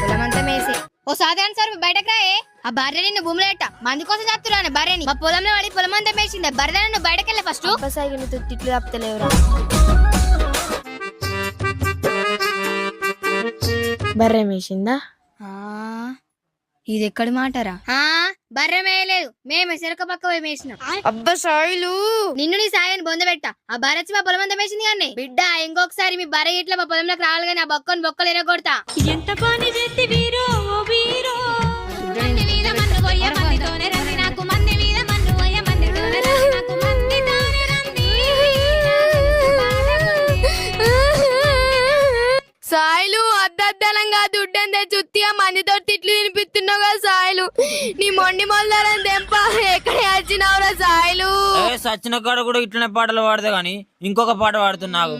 పొలమంతా మేసి ఓ సాధారణ సార్ బయటకు రాయే ఆ బర్రె నిన్ను భూమిలో ఎట్ట మంది కోసం చత్తురాను బర్రెని మా పొలంలో పడి పొలమంతా మేసింది బర్రె నువ్వు బయటకు వెళ్ళే ఫస్ట్ తిట్లు తప్పలేవురా బర్రె మేసిందా ఇది ఎక్కడి మాటరా బర్రె మేయలేదు మేమే చెరక పక్క పోయి మేసినాం అబ్బా సాయిలు నిన్ను నీ సాయాన్ని బొందబెట్ట ఆ బర్రెచ్చి మా పొలం అంతా మేసింది కానీ బిడ్డ ఇంకొకసారి మీ బర్రె ఇట్లా మా పొలంలోకి రావాలి కానీ ఆ బొక్కను బొక్కలు ఎరగొడతా ఎంత పని చేసి వీరో వీరో సాయిలు అద్దద్దలంగా దుడ్డందే చుత్తిగా మందితో తిట్లు తినిపిస్తున్నావు కదా సాయిలు నీ మొండి మొదలని దెంప ఎక్కడ వచ్చినావురా సాయిలు సచిన కాడ కూడా ఇట్లనే పాటలు పాడతా గానీ ఇంకొక పాట పాడుతున్నావు